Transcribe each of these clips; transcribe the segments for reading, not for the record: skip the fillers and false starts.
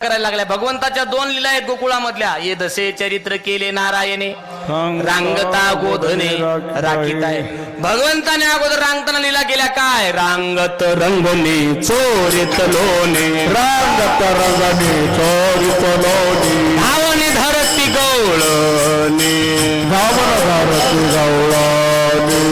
करायला लागल्या. भगवंताच्या दोन लीला आहेत गोकुळामधल्या. ये दसे चरित्र केले नारायणे रांगता गोधने राखीत आहे. भगवंताने अगोदर रांगताना लीला केल्या काय? रांगत रंगणे चोरित लोणे रांगत रंगणे चोरित लोणे धावणे धरती गवळणे धावण धरती गवळणे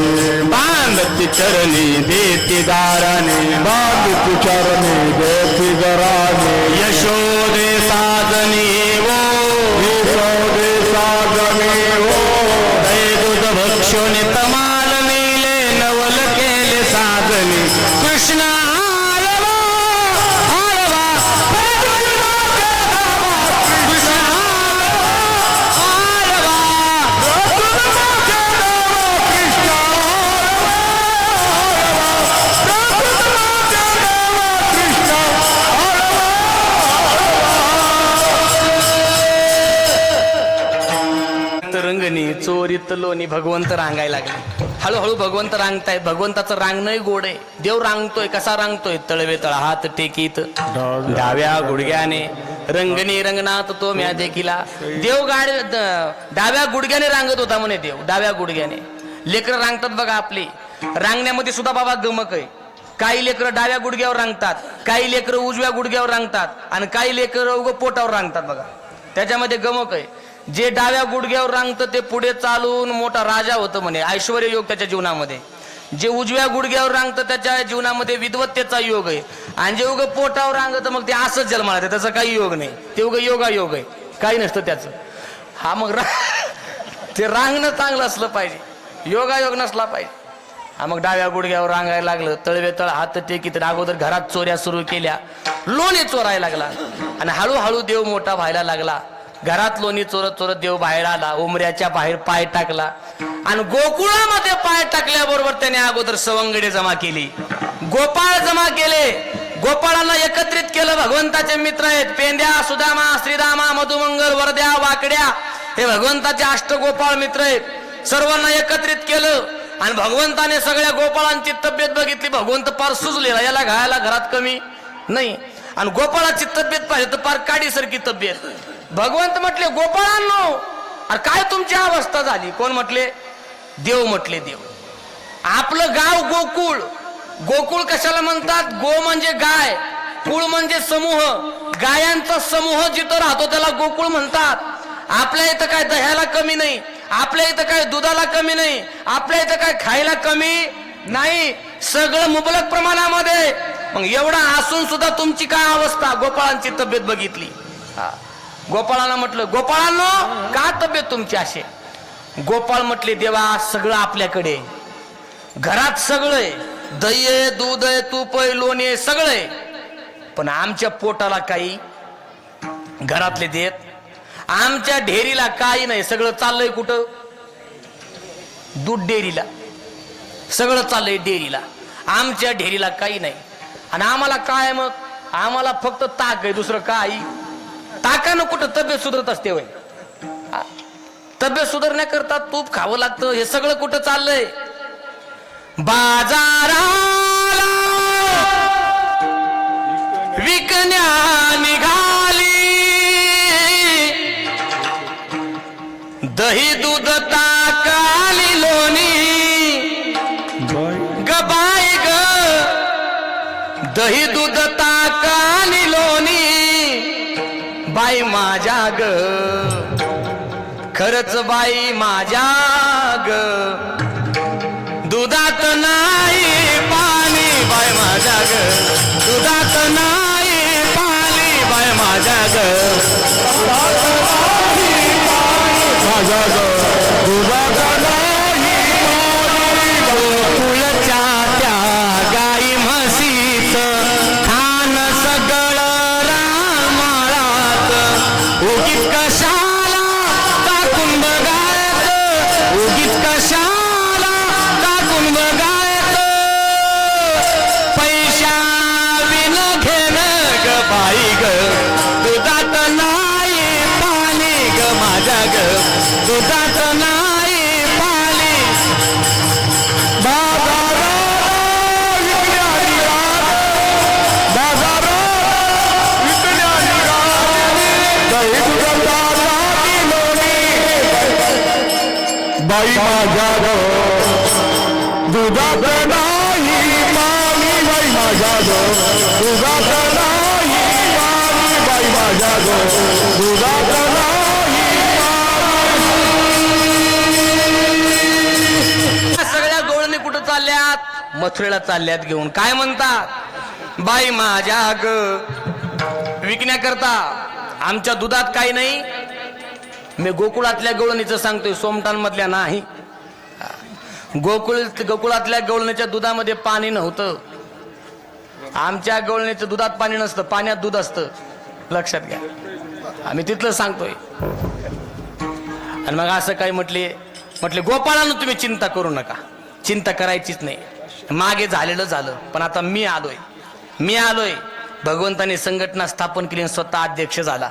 बांधती चरणी देती दाराने बांधती चरणी देती गराने यशोदे साजनी वो यशोदे साजनी वो दही दूध भक्षोने तमाल मेले नवल केले साजनी कृष्ण आळवा आळवा कृष्ण आळवा रंगणी चोरीत लोणी. भगवंत रांगायला लागले. हळूहळू भगवंत रांगतायत. भगवंताचं रांगणंही गोड आहे. देव रांगतोय. कसा रांगतोय? तळवे तळ हात टेकीत डाव्या गुडघ्याने रंगणी रंगनाथ तो म्या देखीला. देव डाव्या गुडघ्याने रांगत होता म्हणे. देव डाव्या गुडघ्याने. लेकरं रांगतात बघा आपली. रांगण्यामध्ये सुद्धा बाबा गमक आहे. काही लेकरं डाव्या गुडघ्यावर रांगतात, काही लेकरं उजव्या गुडघ्यावर रांगतात आणि काही लेकरं उगं पोटावर रांगतात बघा. त्याच्यामध्ये गमक आहे. जे डाव्या गुडघ्यावर रांगतं ते पुढे चालून मोठा राजा होतं म्हणे. ऐश्वर्य योग त्याच्या जीवनामध्ये. जे उजव्या गुडघ्यावर रांगतं त्याच्या जीवनामध्ये विद्वत्तेचा योग आहे. आणि जे उगं पोटावर रांगतं मग ते असंच जन्माला येतं. त्याचा काही योग नाही. ते उगं योगा योग आहे. काही नसतं त्याचं. हा मग ते रांगणं चांगलं असलं पाहिजे. योगायोग नसला पाहिजे. हा मग डाव्या गुडघ्यावर रांगायला लागलं. तळवे तळ हात टेकीत. अगोदर घरात चोऱ्या सुरू केल्या. लोणी चोरायला लागला आणि हळूहळू देव मोठा व्हायला लागला. घरात लोणी चोरत चोरत देव बाहेर आला. उमऱ्याच्या बाहेर पाय टाकला आणि गोकुळामध्ये पाय टाकल्याबरोबर त्याने अगोदर सवंगडे जमा केली. गोपाळ जमा केले. गोपाळांना एकत्रित केलं. भगवंताचे मित्र आहेत. पेंद्या, सुदामा, श्रीरामा, मधुमंगल, वरद्या, वाकड्या हे भगवंताचे अष्टगोपाळ मित्र आहेत. सर्वांना एकत्रित केलं आणि भगवंताने सगळ्या गोपाळांची तब्येत बघितली. भगवंत पार सुजलेला. याला घायला घरात कमी नाही. आणि गोपाळाची तब्येत पाहिजे तर पार काडीसारखी तब्येत. भगवंत म्हटले गोपाळांनो अरे काय तुमची अवस्था झाली? कोण म्हटले? देव म्हटले. देव आपलं गाव गोकुळ. गोकुळ कशाला म्हणतात? गो म्हणजे गाय, कुळ म्हणजे समूह. गायांचा समूह जिथं राहतो त्याला गोकुळ म्हणतात. आपल्या इथं काय दह्याला कमी नाही, आपल्या इथं काय दुधाला कमी नाही, आपल्या इथं काय खायला कमी नाही, सगळं मुबलक प्रमाणामध्ये. मग एवढा असून सुद्धा तुमची काय अवस्था? गोपाळांची तब्येत बघितली. गोपाळांना म्हटलं गोपाळांनो का तब्येत तुमची अशी? गोपाळ म्हटले देवा सगळं आपल्याकडे. घरात सगळं आहे. दही आहे, दूध आहे, तूप आहे, लोणी आहे, सगळं आहे. पण आमच्या पोटाला काही घरातले देत. आमच्या ढेरीला काही नाही. सगळं चाललंय कुठं? दूध डेअरीला. सगळं चाललंय डेअरीला. आमच्या ढेरीला काही नाही. आणि आम्हाला काय? मग आम्हाला फक्त ताक आहे. दुसरं काही ताकानं कुठं तब्येत सुधारत असते वय? तब्येत सुधारण्याकरता तूप खावं लागतं. हे सगळं कुठं चाललंय? बाजाराला विकण्या निघाली दही दूध ताकाली लोणी ग बाई ग. दही दूध ताकाली लोणी बाई माझ्या ग. खरच बाई माझ्या ग. दुधात नाही पाणी बाई माझ्या ग. दुधात नाही पाणी बाई माझ्या ग. माझा ग दुधाचा नाही गोकुळच्या त्या गाई म्हशीत खान सगळं रामाळात. उगीच कशाला टाकून बघायचं, उगीच कशाला टाकून बघायचं. पैशा विन घेणं ग बाई ग. दुधात नाही पाणी ग माझ्या ग. दुधात नाही पाणी. बाजाराला विकण्या निघाली, बाजाराला विकण्या निघाली. दही दुधाचा नाही लोणी बाई माझ्या ग दुधात नाही पाणी बाई माझ्या ग दुधात नाही पाणी बाई माझ्या ग दुधात नाही सगळ्या गवळणी कुठं चालल्यात मथुरेला चालल्यात घेऊन काय म्हणतात बाई माझ्या ग विकण्याकरता आमच्या दुधात काही नाही मी गोकुळातल्या गवळणीचं सांगतोय सोमटांमधल्या नाही गोकुळातल्या गवळणीच्या दुधामध्ये पाणी नव्हतं आमच्या गवळणीच्या दुधात पाणी नसतं पाण्यात दूध असतं लक्षात घ्या आम्ही तिथलं सांगतोय आणि मग असं काय म्हटले गोपाळानं तुम्ही चिंता करू नका चिंता करायचीच नाही मागे झालेलं झालं पण आता मी आलोय भगवंताने संघटना स्थापन केली आणि स्वतः अध्यक्ष झाला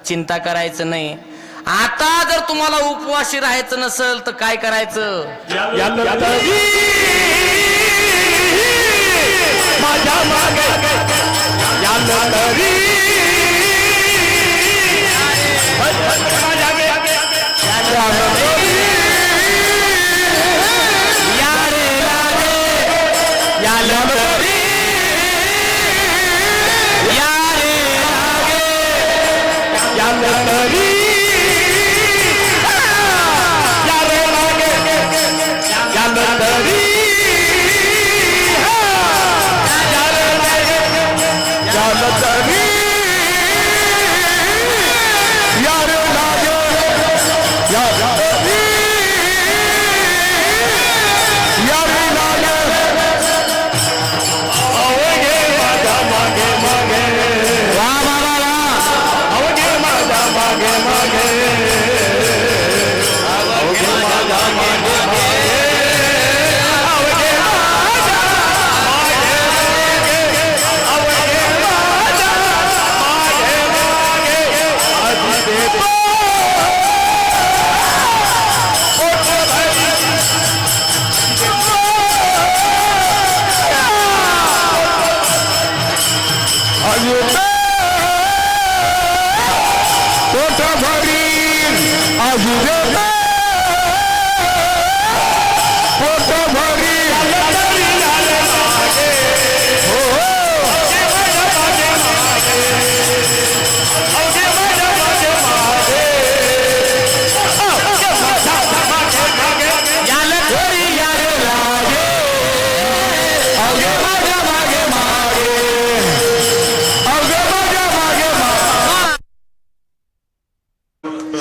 चिंता करायचं नाही आता जर तुम्हाला उपवासी राहायचं नसेल तर काय करायचं माझ्या मागे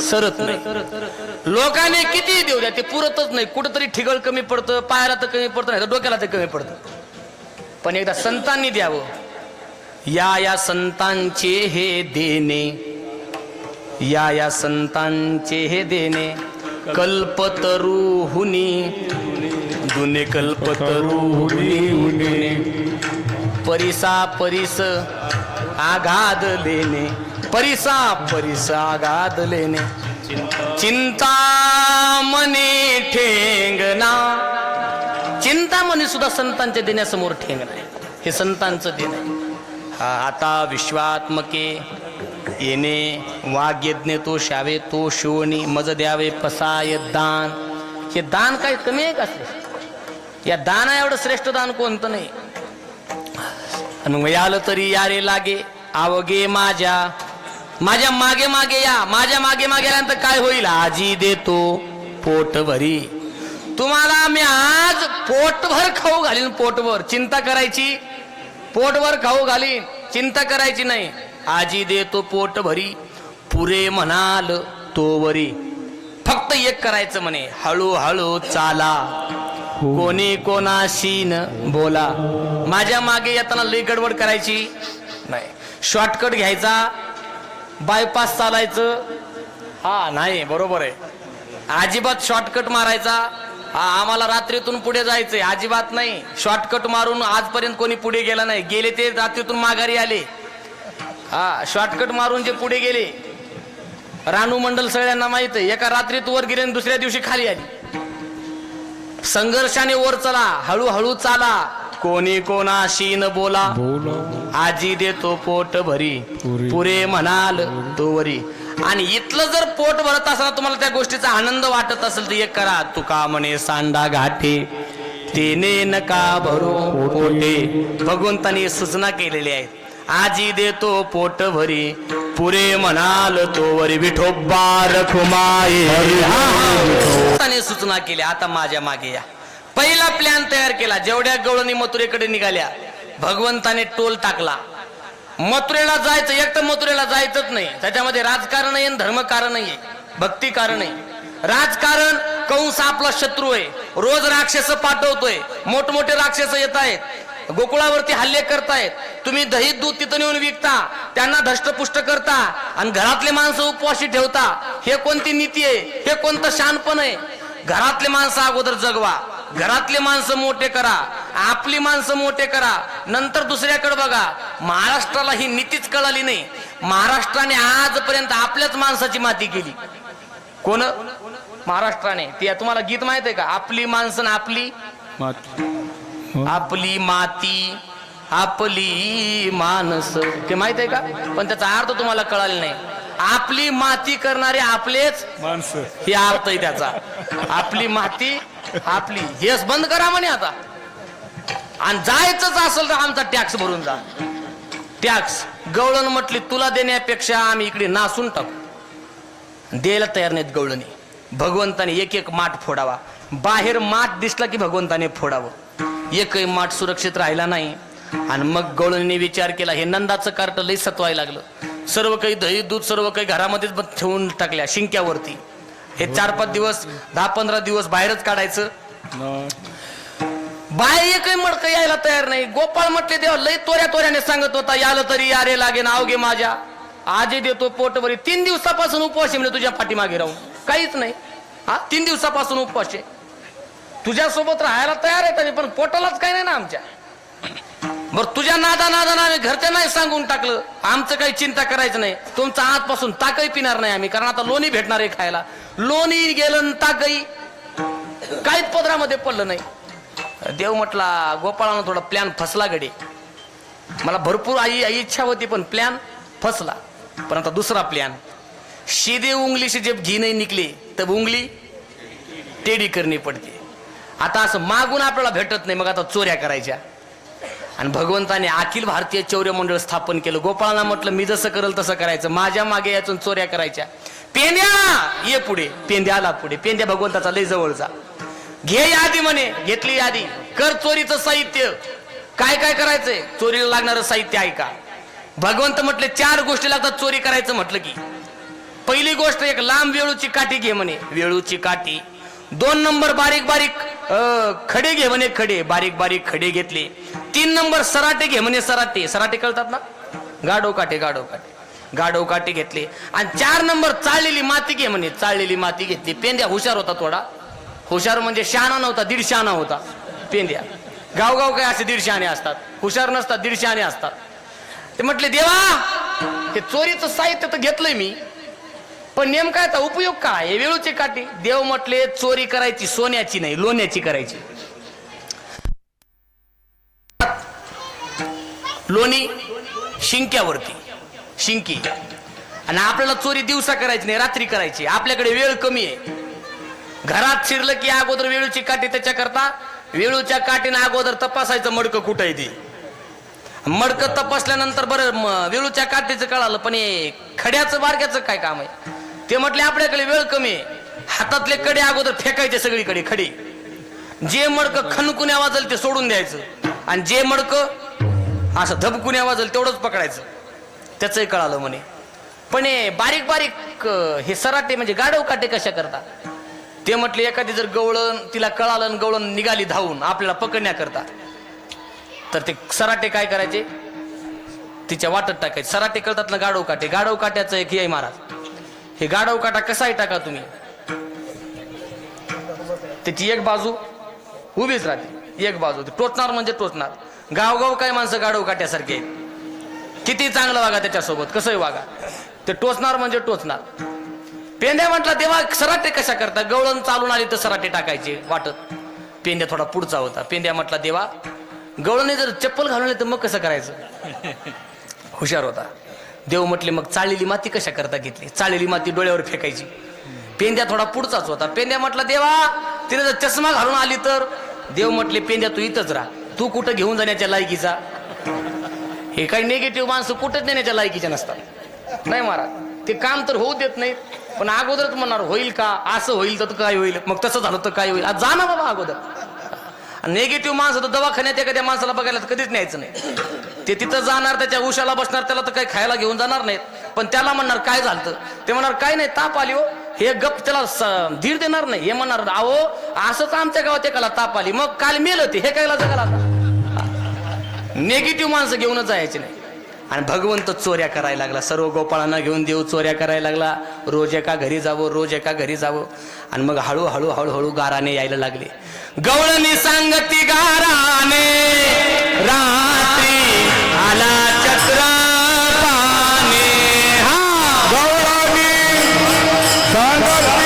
सरत नाही लोकांनी किती देऊ द्या ते पुरतच नाही कुठंतरी ठिगळ कमी पडतं पायाला तर कमी पडतं नाही तर डोक्याला तर कमी पडतं पण एकदा संतांनी द्यावं या संतांचे हे देणे या संतांचे हे देणे कल्पतरुहुनी दुने कल्पतरुहुनी परिसा परिस आघाद लेणे परिसा परिस आघाद लेणे चिंता मनी ठेंगना चिंतामणी सुद्धा संतांच्या देण्यासमोर ठेंगणं आहे हे संतांचं देणं आहे आता विश्वात्मके येणे वाग्यज्ञ तो शावे तो शिवणी मज द्यावे पसाय दान हे दान काय कमी आहे का या दाना एवढं श्रेष्ठ दान कोणतं नाही आणि मग आलं तरी यारे लागे आवगे माझ्या मागे मागे या माझ्या मागे मागे आल्यानंतर काय होईल आजी देतो पोट भरी तुम्हाला मी आज पोटभर खाऊ घालीन पोटभर चिंता करायची पोटभर खाऊ घालीन चिंता करायची नाही आजी देतो पोट भरी पुरे म्हणाल तो वरी फक्त एक करायचं म्हणे हळूहळू चाला कोणी कोणाशी न बोला माझ्या मागे येताना लई गडबड करायची नाही शॉर्टकट घ्यायचा बायपास चालायचं हा नाही बरोबर आहे अजिबात शॉर्टकट मारायचा हा आम्हाला रात्रीतून पुढे जायचंय अजिबात नाही शॉर्टकट मारून आजपर्यंत कोणी पुढे गेला नाही गेले ते रात्रीतून माघारी आले हा शॉर्टकट मारून जे पुढे गेले रानू मंडल सगळ्यांना माहित आहे एका रात्रीत वर गेले आणि दुसऱ्या दिवशी खाली आली संघर्षाने वर चला हळूहळू चाला कोणी कोणाशी न बोला आजी देतो पोट भरी पुरे म्हणाल तो वरी आणि इथलं जर पोट भरत असताना तुम्हाला त्या गोष्टीचा आनंद वाटत असेल तर एक करा, तुका म्हणे सांडा घाटे तेने नका भरो पोटे. भगवंतानी सूचना केलेली आहे. आजी देतो पोट भरी पुरे म्हणाल तो वरी विठोबा रखुमाई. भगवंताने सूचना केली. आता माझ्या मागे या. पहिला प्लॅन तयार केला. जेवढ्या गवळणी मथुरेकडे निघाल्या भगवंताने टोल टाकला. मथुरेला जायचं, एक तर मथुरेला जायचंच नाही. त्याच्यामध्ये राजकारण आहे, धर्मकारण आहे, भक्ती कारण आहे. राजकारण, कंस आपला शत्रू आहे, रोज राक्षस पाठवतोय, मोठमोठे राक्षस येत आहेत, गोकुळावरती हल्ले करतायत. तुम्ही दही दूध तिथं नेऊन विकता, त्यांना धष्टपुष्ट करता आणि घरातले माणसं उपवाशी ठेवता. हे कोणती नीती आहे? हे कोणतं शानपण आहे? घरातले माणसं अगोदर जगवा, घरातले माणसं मोठे करा, आपली माणसं मोठे करा, नंतर दुसऱ्याकडे बघा. महाराष्ट्राला ही नीतीच कळाली नाही. महाराष्ट्राने आजपर्यंत आपल्याच माणसाची माती केली. कोण? महाराष्ट्राने. ते तुम्हाला गीत माहित आहे का? आपली माणसं आपली आपली माती आपली माणस. ते माहित आहे का? पण त्याचा अर्थ तुम्हाला कळाला नाही. आपली माती करणारे आपलेच माणसं, हे अर्थ आहे त्याचा. आपली माती आपली. हेच बंद करा म्हणे आता. आणि जायचंच असेल तर आमचा टॅक्स भरून जा. टॅक्स गवळण म्हटली तुला देण्यापेक्षा आम्ही इकडे नासून टाकू. द्यायला तयार नाहीत गवळणी. भगवंताने एक एक माठ फोडावा. बाहेर माठ दिसला की भगवंताने फोडावं. एकही माठ सुरक्षित राहिला नाही. आणि मग गवळणीने विचार केला, हे नंदाचं कार्ट लई सतवायला लागलं. सर्व काही दही दूध सर्व काही घरामध्येच ठेवून टाकल्या शिंक्यावरती. हे 4-5 दिवस 10-15 दिवस बाहेरच काढायचं. बाहेर एकही मडकं यायला तयार नाही. गोपाळ म्हटले देवा लई तोऱ्याने सांगत होता, यालं तरी यारे लागे ना अवघे माझ्या. आजी देतो पोटभरी. 3 दिवसापासून उपवास म्हणजे तुझ्या पाठीमागे राहून काहीच नाही. हा 3 दिवसापासून उपवास आहे. तुझ्यासोबत राहायला तयार आहे तरी, पण पोटालाच काही नाही ना आमच्या. बरं तुझ्या नादानं आम्ही घरच्या नाही सांगून टाकलं. आमचं काही चिंता करायचं नाही. तुमचा आजपासून ताकही पिणार नाही आम्ही, कारण आता लोणी भेटणार आहे खायला. लोणी गेलं ताकही काहीच पदरामध्ये पडलं नाही. देव म्हटला गोपाळानं थोडा प्लॅन फसला गडे. मला भरपूर आई इच्छा होती पण प्लॅन फसला. पण आता दुसरा प्लॅन. सीधे उंगली से जब घी नहीं निकले तब उंगली टेढ़ी करनी पडते. आता असं मागून आपल्याला भेटत नाही, मग आता चोऱ्या करायच्या. आणि भगवंताने अखिल भारतीय चौर्य मंडळ स्थापन केलं. गोपाळांना म्हटलं मी जसं करेल तसं करायचं, माझ्या मागे यातून चोऱ्या करायच्या. पेंद्या ये पुढे. पेंद्या आला पुढे. पेंद्या भगवंताचा लय जवळचा. घे यादी म्हणे. घेतली यादी. कर चोरीचं साहित्य. काय काय करायचंय? चोरीला लागणारं साहित्य ऐका. भगवंत म्हटले 4 गोष्टी लागतात चोरी करायचं म्हटलं की. पहिली गोष्ट एक लांब वेळूची काठी घे म्हणे. वेळूची काठी. 2 नंबर बारीक बारीक खडे घे म्हणे. खडे बारीक बारीक खडे घेतले. 3 नंबर सराटे घे म्हणे. सराटे. सराटे कळतात ना? गाढव काटे. गाढव काटे. गाढव काटे घेतले. आणि 4 नंबर चाळलेली माती घे म्हणे. चाळलेली माती घेतली. पेंद्या हुशार होता थोडा. हुशार म्हणजे शहाणा नव्हता, 150 आना होता पेंद्या. गावगाव काय असे 150 आणे असतात. हुशार नसतात, 150 आणे असतात. ते म्हटले देवा हे चोरीचं साहित्य तर घेतलंय मी, पण नेमका याचा उपयोग काय? हे वेळूची काठी. देव म्हटले चोरी करायची सोन्याची नाही, लोण्याची करायची. लोणी शिंक्यावरती. शिंकी. आणि आपल्याला चोरी दिवसा करायची नाही, रात्री करायची. आपल्याकडे वेळ कमी आहे. घरात शिरलं की अगोदर वेळूची काठी. त्याच्याकरता वेळूच्या काठीने अगोदर तपासायचं मडकं कुठं आहे ते. मडकं तपासल्यानंतर बरं वेळूच्या काठीचं कळालं, पण हे खड्याचं बारक्याचं काय काम आहे? ते म्हटले आपल्याकडे वेळ कमी आहे. हातातले कडे अगोदर फेकायचे सगळीकडे खडे. जे मडकं खणकुण्या वाजल ते सोडून द्यायचं, आणि जे मडकं असं धबकुण्या वाजल तेवढंच पकडायचं. त्याचंही कळालं म्हणे. पण हे बारीक बारीक हे सराटे म्हणजे गाढव काटे कशा करता? ते म्हटले एखादी जर गवळण तिला कळालं, गवळण निघाली धावून आपल्याला पकडण्याकरता, तर ते सराटे काय करायचे? तिच्या वाटत टाकायचे. सराटे कळतात ना गाढव काटे. गाढव काट्याचं एक हे महाराज. हे गाढव काटा कसाही टाका तुम्ही, त्याची एक बाजू उभीच राहते, एक बाजू टोचणार म्हणजे टोचणार. गावगाव काय माणसं गाढव काट्यासारखे आहेत. किती चांगलं वागा त्याच्यासोबत, कसंही वागा, ते टोचणार म्हणजे टोचणार. पेंद्या म्हटला तेव्हा सराटे कशा करता? गवळण चालून आली तर सराटे टाकायचे वाटत. पेंद्या थोडा पुढचा होता. पेंद्या म्हटला देवा गवळणे जर चप्पल घालून तर मग कसं करायचं? हुशार होता. देव म्हटले मग चाळलेली माती कशा करता घेतली? चाळलेली माती डोळ्यावर फेकायची. पेंद्या थोडा पुढचाच होता. पेंद्या म्हटला देवा तिने जर चष्मा घालून आली तर? देव म्हटले पेंद्या तू इथंच राहा, तू कुठं घेऊन जाण्याच्या लायकीचा? हे काही निगेटिव्ह माणसं कुठंच नेण्याच्या लायकीचे नसतात. नाही महाराज, ते काम तर होऊ देत नाही, पण अगोदरच म्हणणार होईल का, असं होईल तर काय होईल, मग तसं झालं तर काय होईल. आज जा ना बाबा अगोदर. नेगेटिव्ह माणसं तर दवाखान्यात एखाद्या माणसाला बघायला तर कधीच न्यायचं नाही. ते तिथं जाणार, त्याच्या उशाला बसणार, त्याला तर काही खायला घेऊन जाणार नाहीत, पण त्याला म्हणणार काय झालं? ते म्हणणार काय नाही, ताप आली हो. हे गप त्याला धीर देणार नाही. हे म्हणणार अहो असंच आमच्या गावात एकाला ताप आली, मग काल मेल होते, हे कायला जगाला आता. निगेटिव्ह माणसं घेऊनच जायचे नाही. आणि भगवंत चोऱ्या करायला लागला. सर्व गोपाळांना घेऊन देव चोऱ्या करायला लागला. रोज एका घरी जावं, रोज एका घरी जावं. आणि मग हळूहळू हळूहळू गाराने यायला लागले. गवळणी सांगती गाराने रात्री आला चक्र पाने. गवळणी सांगती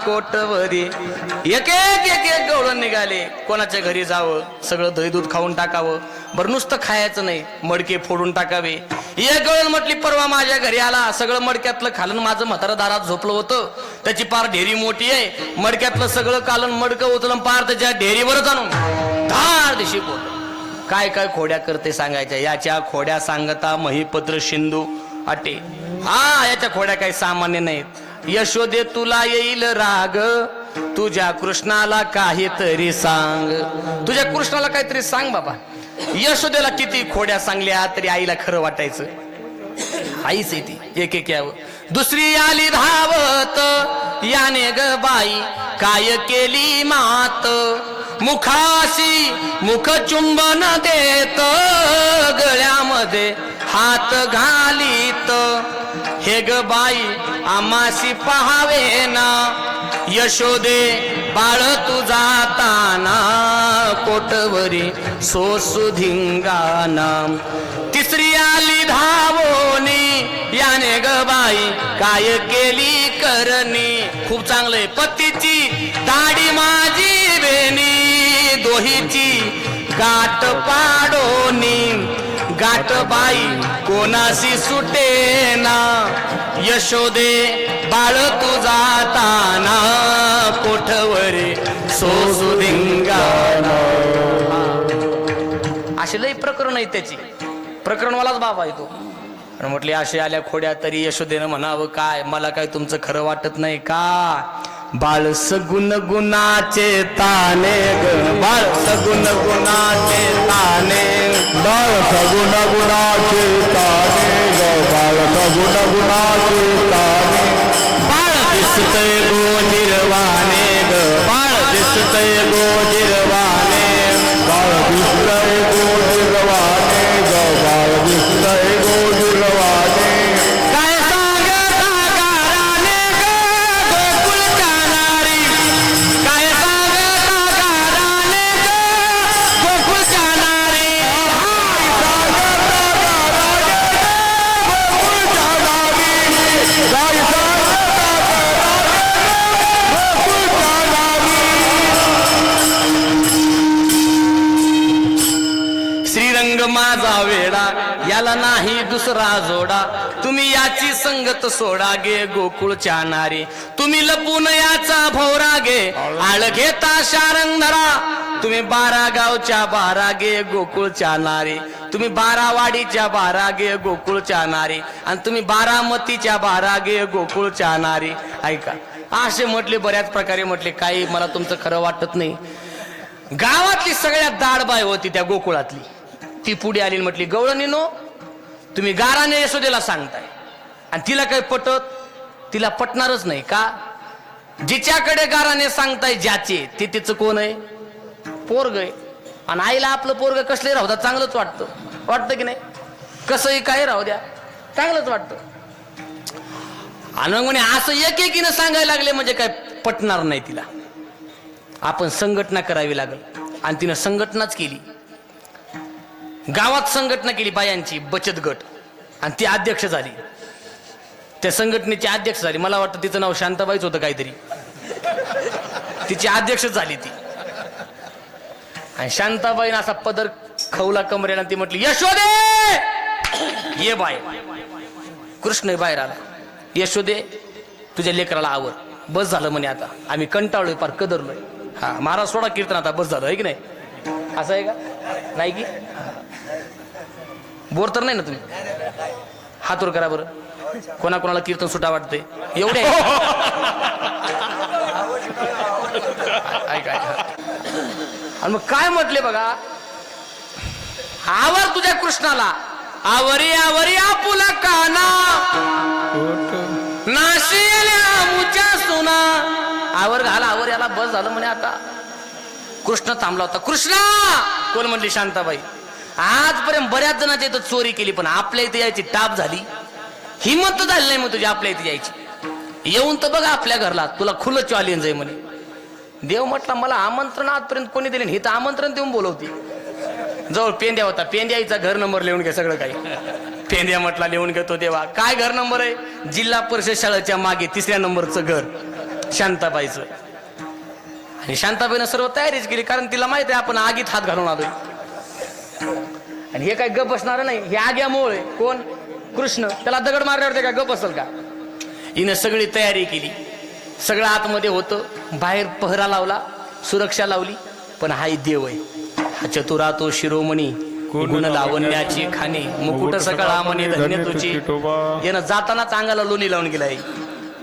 कोटवरी एक एक एक एक गवळण निघाले. कोणाच्या घरी जावं, सगळं दही दूध खाऊन टाकावं. बरं नुसतं खायचं नाही, मडके फोडून टाकावे. एक गवळण म्हटली परवा माझ्या घरी आला, सगळं मडक्यातलं खालन माझं म्हातारं दारात झोपलं होतं. त्याची पार ढेरी मोठी आहे, मडक्यातलं सगळं कालन मडकं उचलून पार त्याच्या ढेरीवरच आणून धार दिशी बोल. काय काय खोड्या करते सांगायच्या. याच्या खोड्या सांगता महिपत्र सिंधू अटे. हा याच्या खोड्या काही सामान्य नाहीत. यशोदे तुला येईल राग, तुझ्या कृष्णाला काहीतरी सांग. तुझ्या कृष्णाला काहीतरी सांग बाबा. यशोदेला किती खोड्या सांगल्या तरी आईला खरं वाटायचं. आईच आहे ती. एक एक यावं. दुसरी आली धावत, याने ग बाई काय केली मात. मुखाशी मुख चुंबन देत, गळ्यामध्ये हात घालीत. हे ग बाई आमाशी पहावे ना, यशोदे बाळ तू जाताना कोटवरी सोसू धिंगाणा. तिसरी आली धावोनी, याने ग बाई काय केली करणी. खूप चांगलंय. पतीची दाढी माझी बेनी, दोहीची गाठ पाडोनी. गाठ बाई कोणाशी सुटेना, यशोदे बाळ तू जाताना कोठवरी सोसू धिंगाणा. असे लई प्रकरण आहे त्याची. प्रकरणवालाच बाबा आहे तो. आणि म्हटले असे आल्या खोड्या तरी यशोदेनं म्हणावं काय, मला काय तुमचं खरं वाटत नाही का? बाळ सगुण गुणाचे ताने ग, बाळ सगुण गुणाचे ताने. बाळ सगुण गुणाचे ताने ग, बाळ सगुण गुणाचे ताने. बाळ दिसतय गोजिरवाने ग, बाळ दिसतय गोजिरवाने. बाळ दिसतय गोजिरवाने ग, बाळ दिसतय गोजिरवाने. काय सांगता गाराने ग गोकुळच्या नारी, काय सांगता गाराने ग गोकुळच्या नारी. याला नाही दुसरा जोडा. तुम्ही याची संगत सोडा गे गोकुळच्या नारी. तुम्ही लपून याचा भोवरा गे आळ घेता शारंगधरा. तुम्ही 12 गावच्या 12 गे गोकुळच्या नारी. तुम्ही 12 वाडीच्या 12 गे गोकुळच्या नारी. आणि तुम्ही 12 मतीच्या 12 गे गोकुळच्या नारी. ऐका असे म्हटले, बऱ्याच प्रकारे म्हटले. काही मला तुमचं खरं वाटत नाही. गावातली सगळ्यात दाडबाई होती त्या गोकुळातली. ती पुढे आली म्हटली, गवळणीनो तुम्ही गाराने यशोदेला सांगताय आणि तिला काही पटत? तिला पटणारच नाही. का? जिच्याकडे गाराने सांगताय ज्याचे ते तिचं कोण आहे? पोरग आहे. आणि आईला आपलं पोरग कसले राहू द्या चांगलंच वाटतं की नाही? कसंही काय राहू द्या चांगलंच वाटतं. आणि असं एकेकीनं सांगायला लागले म्हणजे काय पटणार नाही तिला. आपण संघटना करावी लागल. आणि तिनं संघटनाच केली. गावात संघटना केली बायांची बचत गट. आणि ती अध्यक्ष झाली. त्या संघटनेची अध्यक्ष झाली. मला वाटतं तिचं नाव शांताबाईच होतं काहीतरी. तिची अध्यक्ष झाली ती. आणि शांताबाईनं असा पदर खवला कमरेला. ती म्हटली, यशोदे ये बाय. कृष्ण बाहेर आला. यशोदे तुझ्या लेकराला आवर. बस झालं म्हणे, आता आम्ही कंटाळलोय, पार कदरलोय. हा महाराज सोडा कीर्तन, आता बस झालं आहे की नाही? असं आहे का? नाही की बोर तर नाही ना तुम्ही? हात वर करा बरं. कोणाकोणाला कीर्तन सुटा वाटते एवढे? ऐका. आणि मग काय म्हटले बघा, आवर तुझ्या कृष्णाला. आवरी आवरी आपुला काना नाशिल्या मुच्या सुना. आवर घाला आवर याला. बस झालं म्हणे. आता कृष्ण थांबला होता. कृष्णा कोण म्हणली? शांताबाई. आजपर्यंत बऱ्याच जणांची इथं चोरी केली पण आपल्या इथे यायची टाप झाली, हिंमत झाली नाही मग तुझी आपल्या इथे यायची. येऊन तर बघा आपल्या घरला, तुला खुलं चॅलेंज आहे म्हणे. देव म्हटला मला आमंत्रण आजपर्यंत कोणी दिले? हे तर आमंत्रण देऊन बोलवते. जवळ पेंड्या होता. पेंड्याचा घर नंबर लिहून घ्या सगळं काही. पेंड्या म्हटला लिहून घेतो. देवा काय घर नंबर आहे? जिल्हा परिषद शाळेच्या मागे 3ऱ्या नंबरचं घर शांताबाईचं. आणि शांताबाईनं सर्व तयारीच केली, कारण तिला माहिती आहे आपण आगीत हात घालून आलोय. आणि हे काय गप बसणार नाही. हे आग्यामुळे कोण? कृष्ण. त्याला दगड मारल्यावर ते काय गप असेल का? हिनं सगळी तयारी केली. सगळं आतमध्ये होतं. बाहेर पहरा लावला, सुरक्षा लावली. पण हाही देव आहे. हा चतुरा तो शिरोमणी, गुण लावण्याची खाणी, मुकुट सकळा म्हणे धन्य तुझी. यानं जातानाच अंगाला लोणी लावून गेलाय.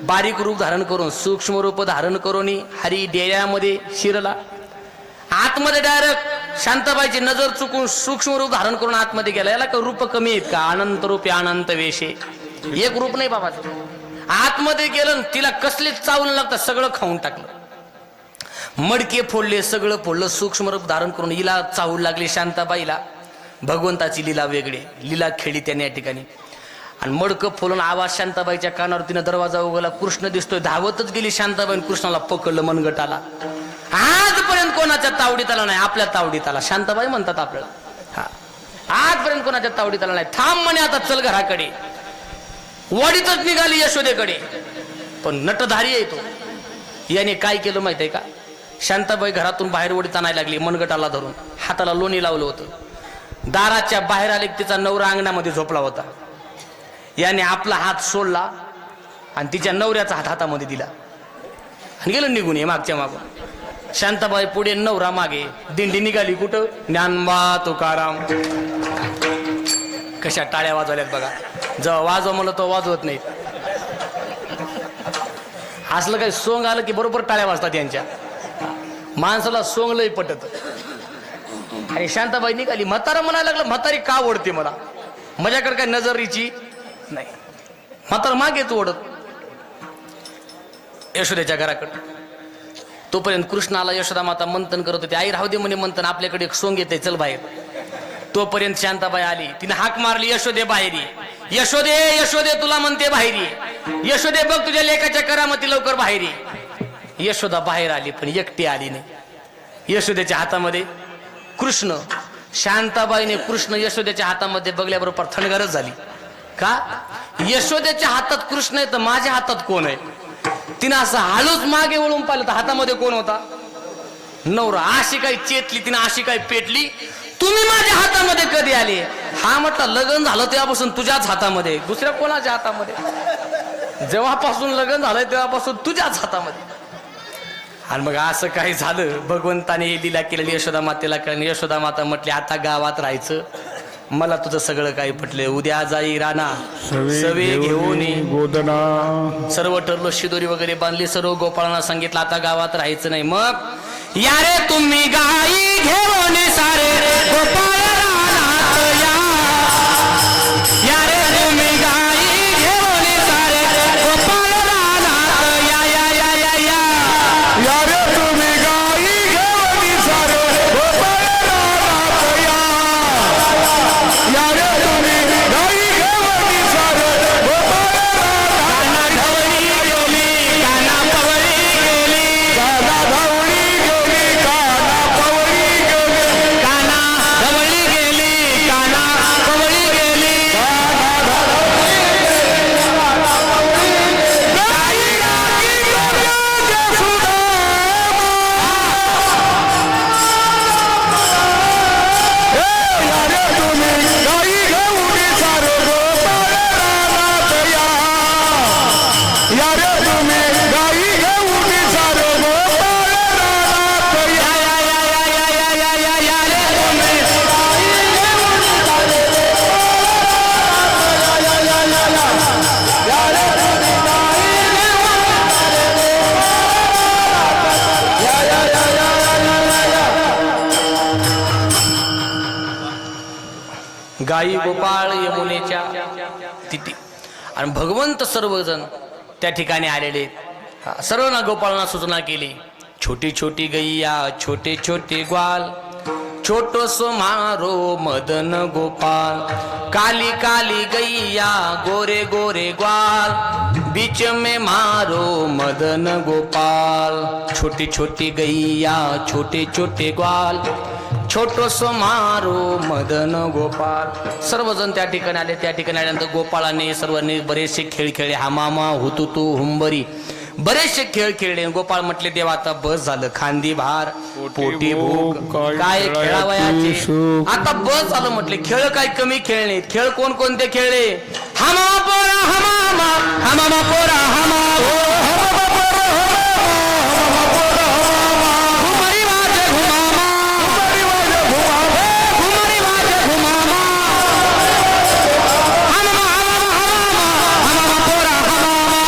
बारीक रूप धारण करून, सूक्ष्म रूप धारण करून हरी डेऱ्यामध्ये शिरला. आतमध्ये डायरेक्ट शांताबाईची नजर चुकून सूक्ष्म रूप धारण करून आतमध्ये गेला. याला काही रूप कमी आहेत का? अनंत रूपे अनंत वेशे. एक रूप नाही बाबा. आतमध्ये गेलं, तिला कसले चावून लागतात सगळं खाऊन टाकलं. मडके फोडले, सगळं फोडलं. सूक्ष्म रूप धारण करून हिला चावू लागली शांताबाईला. भगवंताची लीला वेगळी, लीला खेळली त्याने या ठिकाणी. आणि मडकं फोडून आवाज शांताबाईच्या कानावर. तिनं दरवाजा उघडला. कृष्ण दिसतोय. धावतच गेली शांताबाई. कृष्णाला पकडलं मनगटाला. आजपर्यंत कोणाच्या तावडीत आला नाही, आपल्या तावडीत आला. शांताबाई म्हणतात आपल्याला. हा आजपर्यंत कोणाच्या तावडीत आला नाही. थांब म्हणे, आता चल घराकडे. वडीतच निघाली यशोदेकडे. पण नटधारी आहे तो. याने काय केलं माहित आहे का? शांताबाई घरातून बाहेर वडीत आणायला लागली, मनगटाला धरून. हाताला लोणी लावलं होतं. दाराच्या बाहेर आले, तिचा नवरा अंगणामध्ये झोपला होता. याने आपला हात सोडला आणि तिच्या नवऱ्याचा हात हातामध्ये दिला आणि गेलं निघून. मागच्या मागून शांताबाई पुढे, नवरा मागे. दिंडी निघाली कुठं? ज्ञानबा तुकाराम. कशा टाळ्या वाजवल्यात बघा. जेव्हा वाजव म्हणलं तो वाजवत नाही. असलं काही सोंग आलं की बरोबर टाळ्या वाजतात यांच्या. माणसाला सोंग लय पटत. आणि शांताबाई निघाली. म्हातारा म्हणायला लागलं, म्हातारी का ओढते मला? माझ्याकडे काय नजरीची नाही. म्हातारा मागेच ओढत यशोदेच्या घराकडे. तोपर्यंत कृष्णाला यशोदा माता मंथन करत होती. आई राहू दे म्हणे मंथन, आपल्याकडे एक सोंग येते, चल बाहेर. तोपर्यंत शांताबाई आली. तिने हाक मारली, यशोदे बाहेर ये. यशोदे यशोदे तुला म्हणते बाहेर ये. यशोदे बघ तुझ्या लेकाच्या करामती, लवकर बाहेर ये. यशोदा बाहेर आली पण एकटी आली नाही. यशोदेच्या हातामध्ये कृष्ण. शांताबाईने कृष्ण यशोदेच्या हातामध्ये बघल्याबरोबर थंडगारच झाली. का? यशोदेच्या हातात कृष्ण आहे तर माझ्या हातात कोण आहे? तिनं असं हालूच मागे वळून पाहिलं तर हातामध्ये कोण होता? नवरा. अशी काही चेतली तिनं, अशी काही पेटली. तुम्ही माझ्या हातामध्ये कधी आले? हा म्हटलं लग्न झालं तेव्हापासून तुझ्याच हातामध्ये, दुसऱ्या कोणाच्या हातामध्ये? जेव्हापासून लग्न झालंय तेव्हापासून तुझ्याच हातामध्ये. आणि मग असं काही झालं, भगवंताने ही लीला केलेली यशोदा मातेला कळली. यशोदा माता म्हटली आता गावात राहायचं, मला तुझं सगळं काही पटले. उद्या जाई राणा सवे घेऊन गोदना. सर्व ठरलं, शिदोरी वगैरे बांधली, सर्व गोपाळांना सांगितलं आता गावात राहायचं नाही. मग या रे तुम्ही गाई घेऊन सारे गोपाळ रानात या. या रे तुम्ही गाई घेऊन सारे गोपाळ रानात या या या या या. या रे तुम्ही गाई घेऊन सारे गोपाळ रानात या. या रे तुम्ही गाई घेऊन सारे गोपाळ रानात. काना ढवळी गेली, काना पवळी गेली, काना धावणी गेली, काना पवळी गेली. काना ढवळी गेली, काना पवळी गेली. गाई गाई गोव्याच्या सुदामा. या रे तुम्ही गाई घेऊन सारे गोपाळ रानात या. या रे तुम्ही गाई घेऊन सारे गोपाळ रानात या. या या या या या या या या रे तुम्ही गाई गोपाळ यमुनेच्या तिथे आणि भगवंत सर्वजण त्या ठिकाणी आलेले. सर्वांना गोपाळांना सूचना केली. छोटी छोटी गैया छोटे छोटे ग्वाल, छोटो सो मारो मदन गोपाल. काली काली गैया गोरे गोरे ग्वाल, बीच में मारो मदन गोपाल. छोटी छोटी गैया छोटे छोटे ग्वाल, छोटो सो मारो मदन गोपाल. सर्वजण त्या ठिकाणी आले. त्या ठिकाणी आल्यानंतर गोपाळाने सर्वांनी बरेचसे खेळ खेळले. हामामा हुतुतू हुंबरी बरेचसे खेळ खेळले. गोपाळ म्हटले देवा आता बस झालं, खांदी भार पोटी भूक काय खेळावयाचे, आता बस झालं म्हटले. खेळ काय कमी खेळणे. खेळ कोण कोणते खेळले? हमामा पोरा हमामा, हमामा पोरा हमामा, घुमरी वाजे घुमामा, घुमरी वाजे घुमामा, हमामा हमामा हमामा, हमामा पोरा हमामा,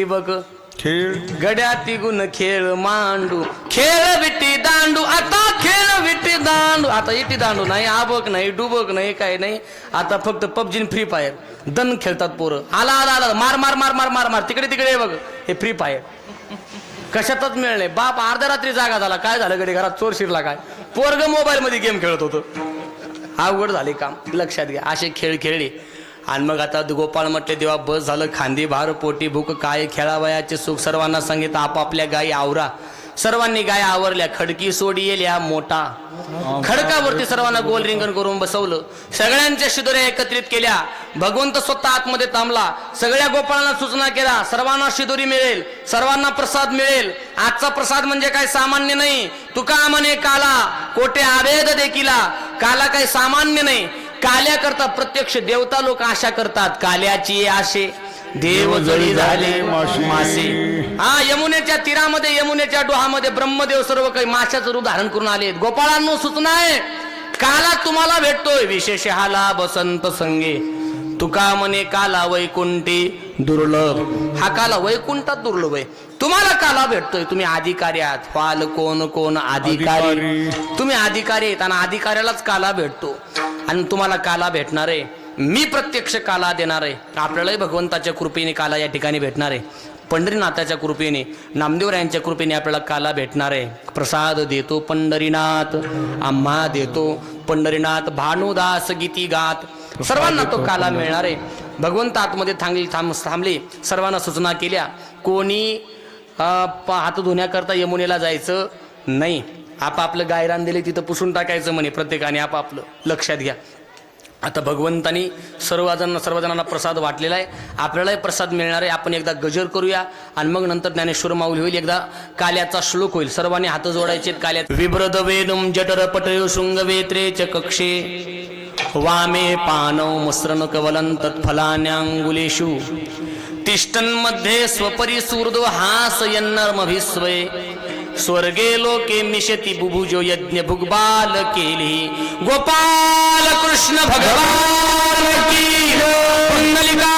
बघ खेळ गड्या तिगुन खेळ मांडू, खेळ विटी दांडू, आता खेळ विटी दांडू. आता इटी दांडू नाही, आबक नाही, डुबक नाही, काय नाही. आता फक्त पबजी फ्री फायर दन खेळतात पोरं. आला आला आला मार मार मार मार मार मार, तिकडे तिकडे बघ हे फ्री फायर. कशातच मिळ नाही. बाप अर्ध्या रात्री जागा झाला, काय झालं गडी घरात चोर शिरला काय, पोरग मोबाईल मध्ये गेम खेळत होतं. अवघड झाले काम, लक्षात घ्या. असे खेळ खेळले. आणि मग आता गोपाळ म्हटले देवा बस झालं, खांदी भार पोटी भूक काय खेळावयाचे सुख. सर्वांना सांगितलं आपापल्या गायी आवरा, सर्वांनी गाया आवरल्या, खडकी सोडियेल्या मोठा. खडकावरती सर्वांना गोल रिंगण करून बसवलं, सगळ्यांच्या शिदोऱ्या एकत्रित केल्या. भगवंत स्वतः आतमध्ये थांबला, सगळ्या गोपाळांना सूचना केला, सर्वांना शिदोरी मिळेल, सर्वांना प्रसाद मिळेल. आजचा प्रसाद म्हणजे काय सामान्य नाही. तुका म्हणे काला कोटे आवेद देखिला, काला काही सामान्य नाही. काल्या करता प्रत्यक्ष देवता लोक आशा करतात, काल्याची आशे देव जळी झाले मासे. हा, यमुनेच्या तीरामध्ये, यमुनेच्या डोहामध्ये ब्रह्मदेव सर्व काही माशाचं रूप धारण करून आले. गोपाळांनो सूचना आहे, काला तुम्हाला भेटतोय विशेष हाला बसंत संगे. तुका म्हणे काला वैकुंठी दुर्लभ. हा काला वैकुंठात दुर्लभ आहे. तुम्हाला काला भेटतोय, तुम्ही अधिकारी आहात. फाल कोण कोण अधिकारी, तुम्ही अधिकारी आहेत आणि अधिकाऱ्यालाच काला भेटतो. आणि तुम्हाला काला भेटणार आहे, मी प्रत्यक्ष काला देणार आहे. आपल्यालाही भगवंताच्या कृपेने काला या ठिकाणी भेटणार आहे. पंढरीनाथाच्या कृपेने, नामदेवरायांच्या कृपेने आपल्याला काला भेटणार आहे. प्रसाद देतो पंढरीनाथ, आम्हा देतो पंढरीनाथ. भानुदास गीती गात, सर्वांना तो काला मिळणार आहे. भगवंत आतमध्ये थांबले, सर्वांना सूचना केल्या, कोणी हात धुण्याकरता यमुनेला जायचं नाही. आपापलं गायरान दिले तिथं पुसून टाकायचं म्हणे, प्रत्येकाने आपापलं. लक्षात घ्या. आता भगवंतानी सर्वजणांना प्रसाद वाटलेला आहे, आपल्यालाही प्रसाद मिळणार आहे. आपण एकदा गजर करूया आणि मग नंतर ज्ञानेश्वर माऊली होईल, एकदा काल्याचा श्लोक होईल. सर्वांनी हात जोडायचे काल्यात. विब्रद वेदुम जठर पटयो शृंग वेत्रे च कक्षे वामे पानव मुस्रन कवलं तत्फलान्यांगुलेषु तिष्ठन् मध्ये स्वपरी सूर्दो हासयन्नर्मभिस्वये स्वर्गे लोके मिशति बुभुजो यज्ञ भुग्बाल केली. गोपाल कृष्ण भगवान की पुंडलिका